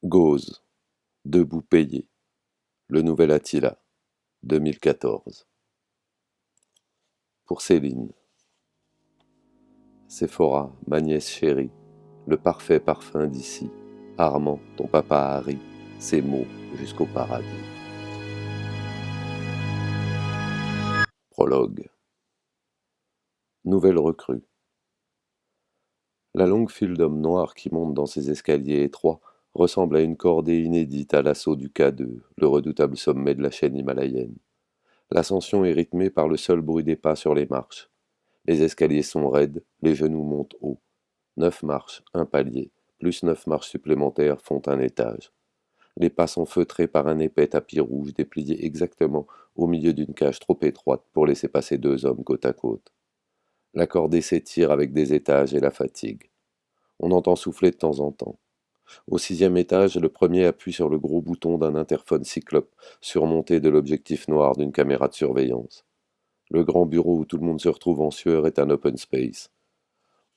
Gauze, debout payé, le nouvel Attila, 2014. Pour Céline. Séphora, ma nièce chérie, le parfait parfum d'ici, Armand, ton papa Harry, ses mots jusqu'au paradis. Prologue. Nouvelle recrue. La longue file d'hommes noirs qui montent dans ces escaliers étroits ressemble à une cordée inédite à l'assaut du K2, le redoutable sommet de la chaîne himalayenne. L'ascension est rythmée par le seul bruit des pas sur les marches. Les escaliers sont raides, les genoux montent haut. 9 marches, un palier, plus 9 marches supplémentaires font un étage. Les pas sont feutrés par un épais tapis rouge déplié exactement au milieu d'une cage trop étroite pour laisser passer 2 hommes côte à côte. La cordée s'étire avec des étages et la fatigue. On entend souffler de temps en temps. Au 6e étage, le premier appuie sur le gros bouton d'un interphone cyclope surmonté de l'objectif noir d'une caméra de surveillance. Le grand bureau où tout le monde se retrouve en sueur est un open space.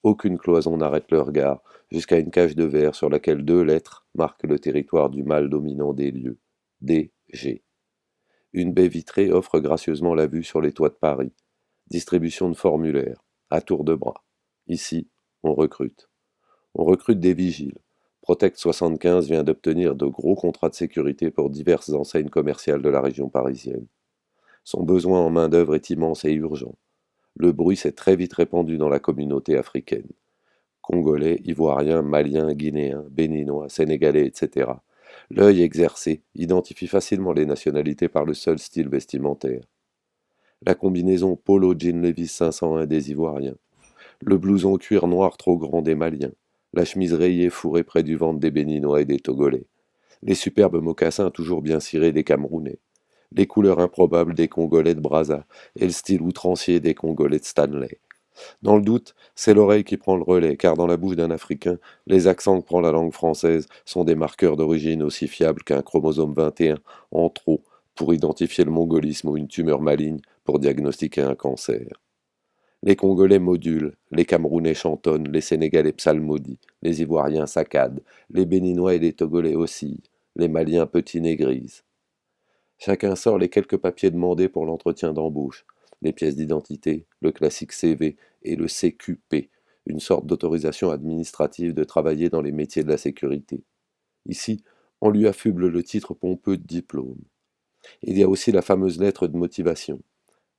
Aucune cloison n'arrête le regard, jusqu'à une cage de verre sur laquelle 2 lettres marquent le territoire du mâle dominant des lieux. DG. Une baie vitrée offre gracieusement la vue sur les toits de Paris. Distribution de formulaires, à tour de bras. Ici, on recrute. On recrute des vigiles. Protect 75 vient d'obtenir de gros contrats de sécurité pour diverses enseignes commerciales de la région parisienne. Son besoin en main-d'œuvre est immense et urgent. Le bruit s'est très vite répandu dans la communauté africaine. Congolais, Ivoiriens, Maliens, Guinéens, Béninois, Sénégalais, etc. L'œil exercé identifie facilement les nationalités par le seul style vestimentaire. La combinaison Polo Jean Levi's 501 des Ivoiriens. Le blouson cuir noir trop grand des Maliens. La chemise rayée fourrée près du ventre des Béninois et des Togolais. Les superbes mocassins toujours bien cirés des Camerounais. Les couleurs improbables des Congolais de Brazza et le style outrancier des Congolais de Stanley. Dans le doute, c'est l'oreille qui prend le relais, car dans la bouche d'un Africain, les accents que prend la langue française sont des marqueurs d'origine aussi fiables qu'un chromosome 21 en trop pour identifier le mongolisme ou une tumeur maligne pour diagnostiquer un cancer. Les Congolais modulent, les Camerounais chantonnent, les Sénégalais psalmodient, les Ivoiriens saccadent, les Béninois et les Togolais oscillent, les Maliens patinent et grisent. Chacun sort les quelques papiers demandés pour l'entretien d'embauche, les pièces d'identité, le classique CV et le CQP, une sorte d'autorisation administrative de travailler dans les métiers de la sécurité. Ici, on lui affuble le titre pompeux de diplôme. Il y a aussi la fameuse lettre de motivation.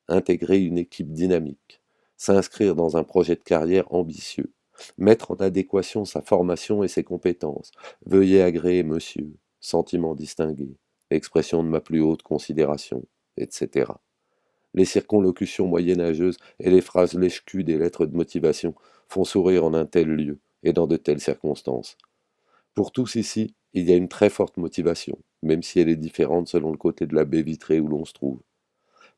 Intégrer une équipe dynamique, s'inscrire dans un projet de carrière ambitieux, mettre en adéquation sa formation et ses compétences, veuillez agréer monsieur, sentiment distingué, expression de ma plus haute considération, etc. Les circonlocutions moyenâgeuses et les phrases lèche-cul des lettres de motivation font sourire en un tel lieu et dans de telles circonstances. Pour tous ici, il y a une très forte motivation, même si elle est différente selon le côté de la baie vitrée où l'on se trouve.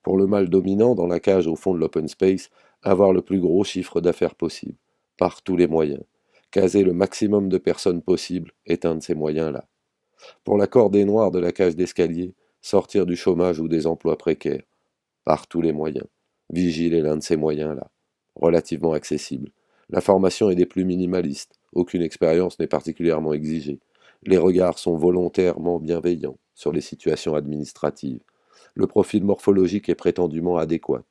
Pour le mâle dominant, dans la cage au fond de l'open space, avoir le plus gros chiffre d'affaires possible, par tous les moyens. Caser le maximum de personnes possible est un de ces moyens-là. Pour la cordée noire de la cage d'escalier, sortir du chômage ou des emplois précaires, par tous les moyens. Vigile est l'un de ces moyens-là, relativement accessible. La formation est des plus minimalistes, aucune expérience n'est particulièrement exigée. Les regards sont volontairement bienveillants sur les situations administratives. Le profil morphologique est prétendument adéquat.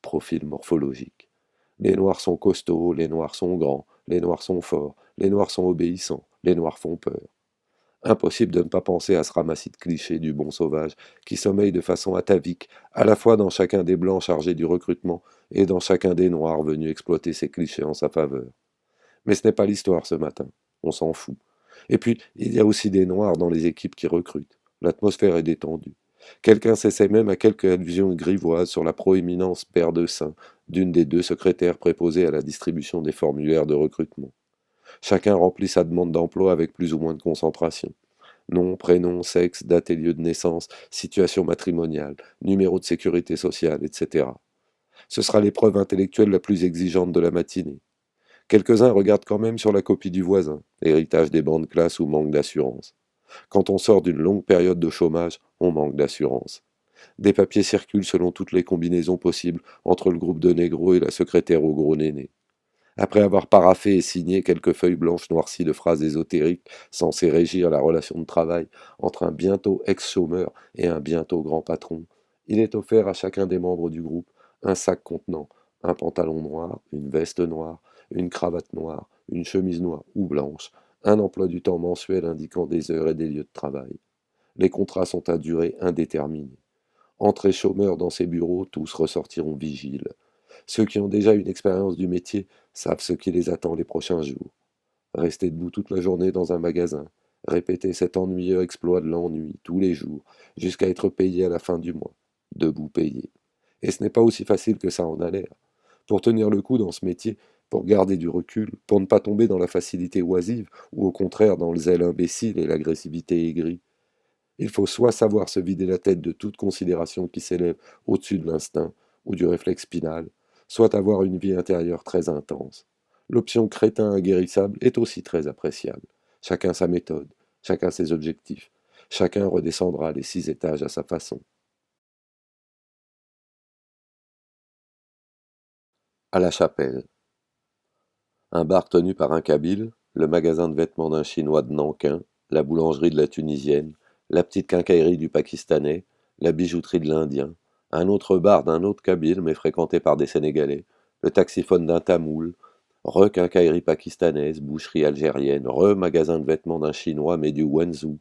Profil morphologique. Les noirs sont costauds, les noirs sont grands, les noirs sont forts, les noirs sont obéissants, les noirs font peur. Impossible de ne pas penser à ce ramassis de clichés du bon sauvage qui sommeille de façon atavique, à la fois dans chacun des blancs chargés du recrutement et dans chacun des noirs venus exploiter ces clichés en sa faveur. Mais ce n'est pas l'histoire ce matin, on s'en fout. Et puis, il y a aussi des noirs dans les équipes qui recrutent. L'atmosphère est détendue. Quelqu'un s'essaie même à quelques allusions grivoises sur la proéminence paire de seins d'une des 2 secrétaires préposées à la distribution des formulaires de recrutement. Chacun remplit sa demande d'emploi avec plus ou moins de concentration. Nom, prénom, sexe, date et lieu de naissance, situation matrimoniale, numéro de sécurité sociale, etc. Ce sera l'épreuve intellectuelle la plus exigeante de la matinée. Quelques-uns regardent quand même sur la copie du voisin, héritage des bancs de classe ou manque d'assurance. Quand on sort d'une longue période de chômage, on manque d'assurance. Des papiers circulent selon toutes les combinaisons possibles entre le groupe de négros et la secrétaire au gros néné. Après avoir paraphé et signé quelques feuilles blanches noircies de phrases ésotériques censées régir la relation de travail entre un bientôt ex-chômeur et un bientôt grand patron, il est offert à chacun des membres du groupe un sac contenant un pantalon noir, une veste noire, une cravate noire, une chemise noire ou blanche, un emploi du temps mensuel indiquant des heures et des lieux de travail. Les contrats sont à durée indéterminée. Entrez chômeurs dans ces bureaux, tous ressortiront vigiles. Ceux qui ont déjà une expérience du métier savent ce qui les attend les prochains jours. Rester debout toute la journée dans un magasin, répéter cet ennuyeux exploit de l'ennui tous les jours, jusqu'à être payé à la fin du mois. Debout payé. Et ce n'est pas aussi facile que ça en a l'air. Pour tenir le coup dans ce métier, pour garder du recul, pour ne pas tomber dans la facilité oisive, ou au contraire dans le zèle imbécile et l'agressivité aigrie, il faut soit savoir se vider la tête de toute considération qui s'élève au-dessus de l'instinct ou du réflexe spinal, soit avoir une vie intérieure très intense. L'option crétin inguérissable est aussi très appréciable. Chacun sa méthode, chacun ses objectifs, chacun redescendra les 6 étages à sa façon. À la chapelle. Un bar tenu par un Kabyle, le magasin de vêtements d'un Chinois de Nankin, la boulangerie de la Tunisienne, la petite quincaillerie du Pakistanais, la bijouterie de l'Indien, un autre bar d'un autre Kabyle mais fréquenté par des Sénégalais, le taxiphone d'un Tamoul, re-quincaillerie pakistanaise, boucherie algérienne, re-magasin de vêtements d'un Chinois mais du Wenzhou,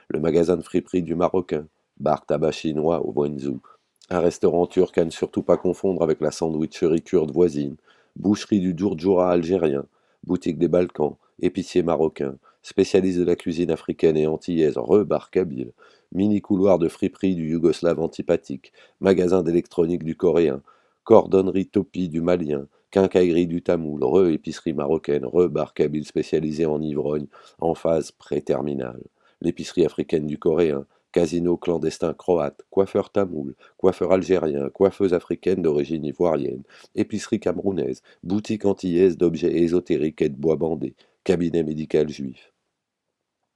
le magasin de friperie du Marocain, bar tabac chinois au Wenzhou, un restaurant turc à ne surtout pas confondre avec la sandwicherie kurde voisine, boucherie du Djourdjoura algérien, boutique des Balkans, épicier marocain, spécialiste de la cuisine africaine et antillaise, re-bar kabyle, mini-couloir de friperie du yougoslave antipathique, magasin d'électronique du coréen, cordonnerie topi du malien, quincaillerie du tamoul, re-épicerie marocaine, re-bar kabyle spécialisé en ivrogne, en phase pré-terminale, l'épicerie africaine du coréen, casino clandestin croate, coiffeur tamoul, coiffeur algérien, coiffeuse africaine d'origine ivoirienne, épicerie camerounaise, boutique antillaise d'objets ésotériques et de bois bandés, cabinet médical juif.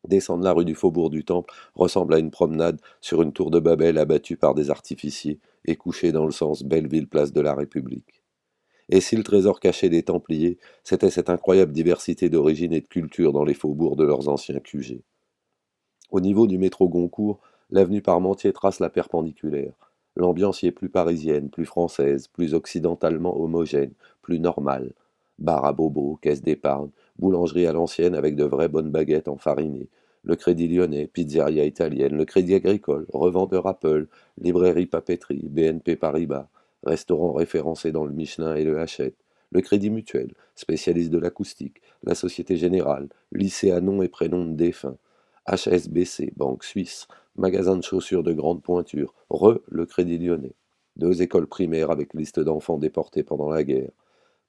Descendre la rue du Faubourg du Temple ressemble à une promenade sur une tour de Babel abattue par des artificiers et couchée dans le sens Belleville-Place de la République. Et si le trésor caché des Templiers, c'était cette incroyable diversité d'origine et de culture dans les faubourgs de leurs anciens QG. Au niveau du métro Goncourt, l'avenue Parmentier trace la perpendiculaire. L'ambiance y est plus parisienne, plus française, plus occidentalement homogène, plus normale. Bar à bobos, caisse d'épargne, boulangerie à l'ancienne avec de vraies bonnes baguettes enfarinées. Le Crédit Lyonnais, pizzeria italienne, le Crédit Agricole, revendeur Apple, librairie papeterie, BNP Paribas, restaurant référencé dans le Michelin et le Hachette. Le Crédit Mutuel, spécialiste de l'acoustique, la Société Générale, lycée à nom et prénom de défunts. HSBC, banque suisse, magasin de chaussures de grande pointure, le Crédit Lyonnais. 2 écoles primaires avec liste d'enfants déportés pendant la guerre.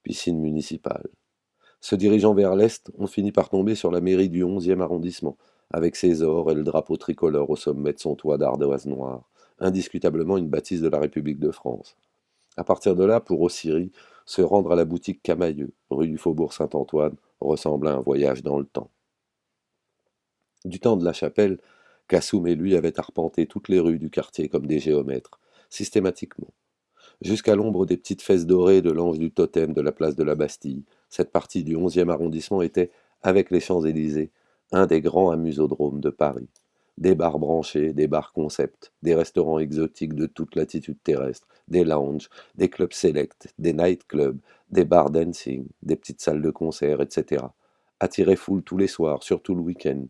Piscine municipale. Se dirigeant vers l'est, on finit par tomber sur la mairie du 11e arrondissement, avec ses ors et le drapeau tricolore au sommet de son toit d'ardoise noire, indiscutablement une bâtisse de la République de France. À partir de là, pour Ossiri, se rendre à la boutique Camailleux, rue du Faubourg Saint-Antoine, ressemble à un voyage dans le temps. Du temps de la chapelle, Cassoum et lui avaient arpenté toutes les rues du quartier comme des géomètres, systématiquement. Jusqu'à l'ombre des petites fesses dorées de l'ange du totem de la place de la Bastille, cette partie du 11e arrondissement était, avec les Champs-Élysées, un des grands amusodromes de Paris. Des bars branchés, des bars concept, des restaurants exotiques de toute latitude terrestre, des lounges, des clubs select, des night-clubs, des bars dancing, des petites salles de concert, etc. Attiraient foule tous les soirs, surtout le week-end.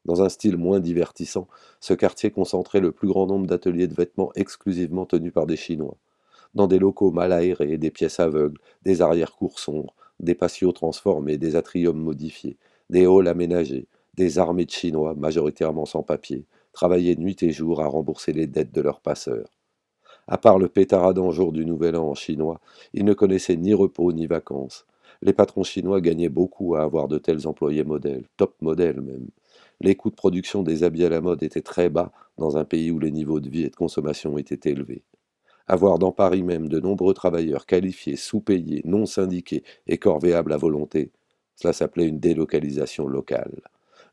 Dans un style moins divertissant, ce quartier concentrait le plus grand nombre d'ateliers de vêtements exclusivement tenus par des Chinois. Dans des locaux mal aérés, des pièces aveugles, des arrière-cours sombres, des patios transformés, des atriums modifiés, des halls aménagés, des armées de Chinois, majoritairement sans papier, travaillaient nuit et jour à rembourser les dettes de leurs passeurs. À part le pétaradant jour du Nouvel An en chinois, ils ne connaissaient ni repos ni vacances. Les patrons chinois gagnaient beaucoup à avoir de tels employés modèles, top modèles même. Les coûts de production des habits à la mode étaient très bas dans un pays où les niveaux de vie et de consommation étaient élevés. Avoir dans Paris même de nombreux travailleurs qualifiés, sous-payés, non syndiqués et corvéables à volonté, cela s'appelait une délocalisation locale.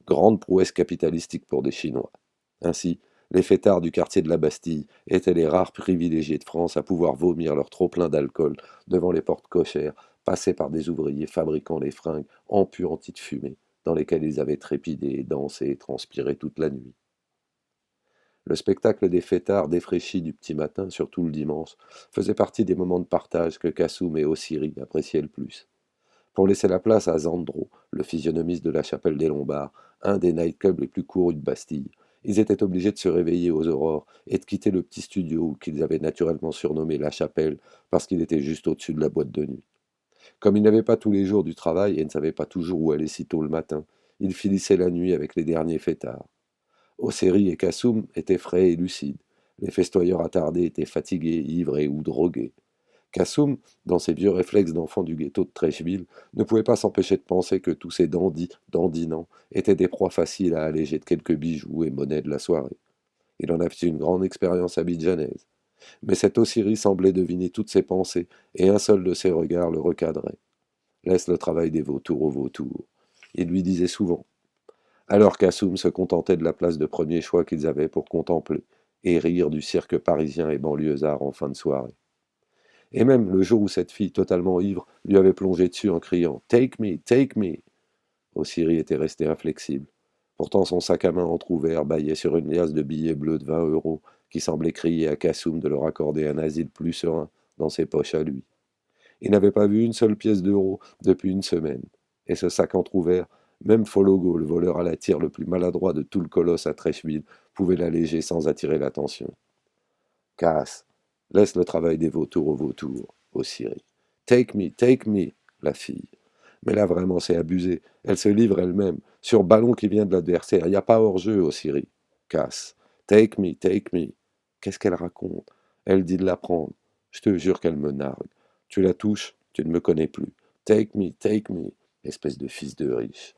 Grande prouesse capitalistique pour des Chinois. Ainsi, les fêtards du quartier de la Bastille étaient les rares privilégiés de France à pouvoir vomir leur trop-plein d'alcool devant les portes cochères, passait par des ouvriers fabriquant les fringues empuanties de fumée, dans lesquelles ils avaient trépidé, dansé et transpiré toute la nuit. Le spectacle des fêtards défraîchis du petit matin, surtout le dimanche, faisait partie des moments de partage que Kassoum et Ossiri appréciaient le plus. Pour laisser la place à Zandro, le physionomiste de la chapelle des Lombards, un des nightclubs les plus courus de Bastille, ils étaient obligés de se réveiller aux aurores et de quitter le petit studio qu'ils avaient naturellement surnommé La Chapelle parce qu'il était juste au-dessus de la boîte de nuit. Comme ils n'avaient pas tous les jours du travail et ne savaient pas toujours où aller si tôt le matin, ils finissaient la nuit avec les derniers fêtards. Osseri et Kassoum étaient frais et lucides. Les festoyeurs attardés étaient fatigués, ivres ou drogués. Kassoum, dans ses vieux réflexes d'enfant du ghetto de Trècheville, ne pouvait pas s'empêcher de penser que tous ces dandys, dandinants, étaient des proies faciles à alléger de quelques bijoux et monnaies de la soirée. Il en avait une grande expérience abidjanaise. Mais cet Ossiri semblait deviner toutes ses pensées, et un seul de ses regards le recadrait. Laisse le travail des vautours aux vautours. Il lui disait souvent. Alors Kassoum se contentait de la place de premier choix qu'ils avaient pour contempler et rire du cirque parisien et banlieusard en fin de soirée. Et même le jour où cette fille totalement ivre lui avait plongé dessus en criant take me, take me. Ossiri était resté inflexible. Pourtant son sac à main entr'ouvert bâillait sur une liasse de billets bleus de 20 € qui semblait crier à Kassoum de leur accorder un asile plus serein dans ses poches à lui. Il n'avait pas vu une seule pièce d'euro depuis une semaine. Et ce sac entr'ouvert, même Fologo, le voleur à la tire le plus maladroit de tout le colosse à Trècheville, pouvait l'alléger sans attirer l'attention. Casse, laisse le travail des vautours aux vautours, au Syrie. Take me, la fille. Mais là, vraiment, c'est abusé. Elle se livre elle-même, sur ballon qui vient de l'adversaire. Il n'y a pas hors-jeu au Syrie. Casse. Take me, take me. Qu'est-ce qu'elle raconte? Elle dit de la prendre. Je te jure qu'elle me nargue. Tu la touches, tu ne me connais plus. Take me, espèce de fils de riche.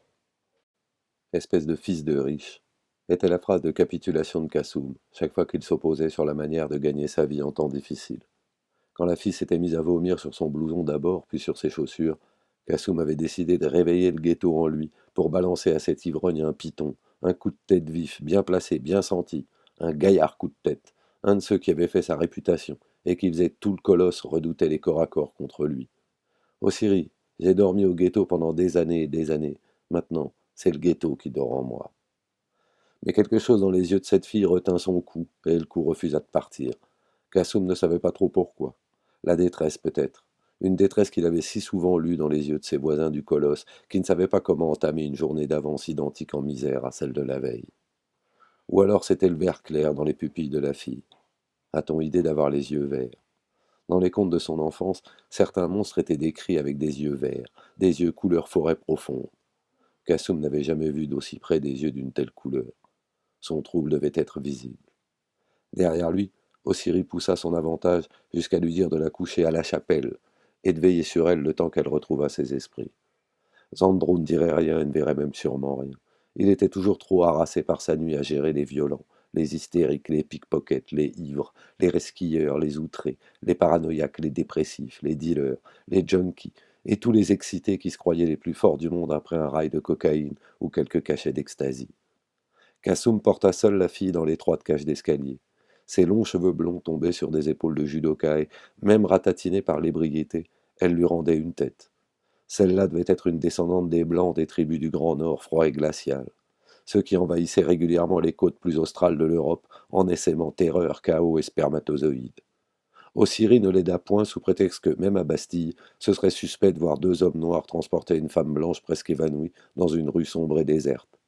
Espèce de fils de riche, était la phrase de capitulation de Kassoum, chaque fois qu'il s'opposait sur la manière de gagner sa vie en temps difficile. Quand la fille s'était mise à vomir sur son blouson d'abord, puis sur ses chaussures, Kassoum avait décidé de réveiller le ghetto en lui pour balancer à cet ivrogne un piton, un coup de tête vif, bien placé, bien senti, un gaillard coup de tête, un de ceux qui avait fait sa réputation et qui faisait tout le colosse redouter les corps à corps contre lui. Ô Siri, j'ai dormi au ghetto pendant des années et des années. Maintenant, c'est le ghetto qui dort en moi. Mais quelque chose dans les yeux de cette fille retint son cou, et le coup refusa de partir. Kassoum ne savait pas trop pourquoi. La détresse peut-être. Une détresse qu'il avait si souvent lue dans les yeux de ses voisins du colosse, qui ne savaient pas comment entamer une journée d'avance identique en misère à celle de la veille. Ou alors c'était le vert clair dans les pupilles de la fille. A-t-on idée d'avoir les yeux verts? Dans les contes de son enfance, certains monstres étaient décrits avec des yeux verts, des yeux couleur forêt profonde. Kassoum n'avait jamais vu d'aussi près des yeux d'une telle couleur. Son trouble devait être visible. Derrière lui, Ossiri poussa son avantage jusqu'à lui dire de la coucher à la chapelle et de veiller sur elle le temps qu'elle retrouvât ses esprits. Zandro ne dirait rien et ne verrait même sûrement rien. Il était toujours trop harassé par sa nuit à gérer les violents, les hystériques, les pickpockets, les ivres, les resquilleurs, les outrés, les paranoïaques, les dépressifs, les dealers, les junkies, et tous les excités qui se croyaient les plus forts du monde après un rail de cocaïne ou quelques cachets d'ecstasy. Kassoum porta seul la fille dans l'étroite cage d'escalier. Ses longs cheveux blonds tombaient sur des épaules de judoka et, même ratatinée par l'ébriété, elle lui rendait une tête. Celle-là devait être une descendante des Blancs des tribus du Grand Nord froid et glacial, ceux qui envahissaient régulièrement les côtes plus australes de l'Europe en essaimant terreur, chaos et spermatozoïdes. Ossiri ne l'aida point sous prétexte que, même à Bastille, ce serait suspect de voir deux hommes noirs transporter une femme blanche presque évanouie dans une rue sombre et déserte.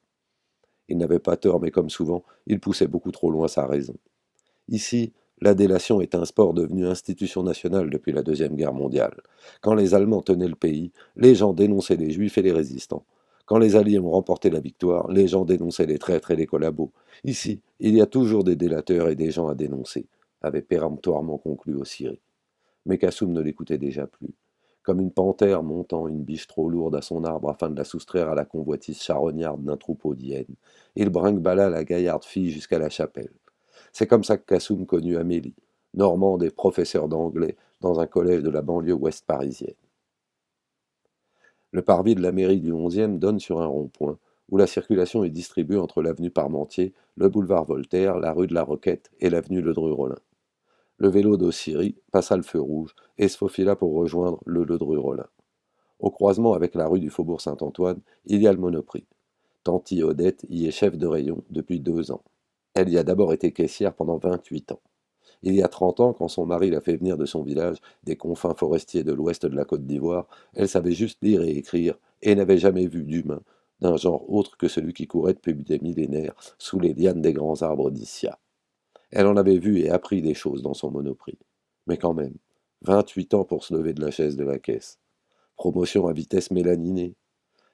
Il n'avait pas tort, mais comme souvent, il poussait beaucoup trop loin sa raison. Ici, la délation est un sport devenu institution nationale depuis la Deuxième Guerre mondiale. Quand les Allemands tenaient le pays, les gens dénonçaient les Juifs et les résistants. Quand les Alliés ont remporté la victoire, les gens dénonçaient les traîtres et les collabos. Ici, il y a toujours des délateurs et des gens à dénoncer, avait péremptoirement conclu Ossiri. Mais Kassoum ne l'écoutait déjà plus. Comme une panthère montant une biche trop lourde à son arbre afin de la soustraire à la convoitise charognarde d'un troupeau d'hyènes, il brinque-balla la gaillarde fille jusqu'à la chapelle. C'est comme ça que Kassoum connut Amélie, normande et professeure d'anglais dans un collège de la banlieue ouest parisienne. Le parvis de la mairie du 11e donne sur un rond-point, où la circulation est distribuée entre l'avenue Parmentier, le boulevard Voltaire, la rue de la Roquette et l'avenue Ledru-Rollin. Le vélo d'Ossiri passa le feu rouge et se faufila pour rejoindre le Ledru-Rollin. Au croisement avec la rue du Faubourg Saint-Antoine, il y a le Monoprix. Tanti Odette y est chef de rayon depuis 2 ans. Elle y a d'abord été caissière pendant 28 ans. Il y a 30 ans, quand son mari l'a fait venir de son village, des confins forestiers de l'ouest de la Côte d'Ivoire, elle savait juste lire et écrire, et n'avait jamais vu d'humain, d'un genre autre que celui qui courait depuis des millénaires sous les lianes des grands arbres d'Issia. Elle en avait vu et appris des choses dans son Monoprix. Mais quand même, 28 ans pour se lever de la chaise de la caisse. Promotion à vitesse mélaninée.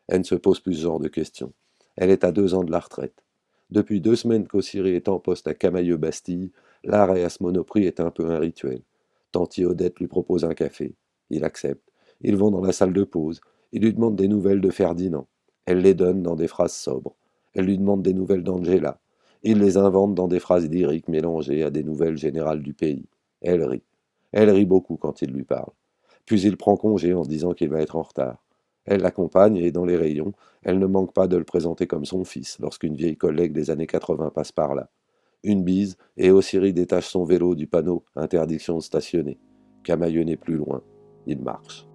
Elle ne se pose plus ce genre de questions. Elle est à 2 ans de la retraite. Depuis 2 semaines qu'Ossiri est en poste à Camailleux-Bastille, l'arrêt à ce Monoprix est un peu un rituel. Tanti Odette lui propose un café. Il accepte. Ils vont dans la salle de pause. Il lui demande des nouvelles de Ferdinand. Elle les donne dans des phrases sobres. Elle lui demande des nouvelles d'Angela. Il les invente dans des phrases lyriques mélangées à des nouvelles générales du pays. Elle rit. Elle rit beaucoup quand il lui parle. Puis il prend congé en disant qu'il va être en retard. Elle l'accompagne et, dans les rayons, elle ne manque pas de le présenter comme son fils lorsqu'une vieille collègue des années 80 passe par là. Une bise, et Ossiri détache son vélo du panneau Interdiction de stationner. Camailleux n'est plus loin. Il marche.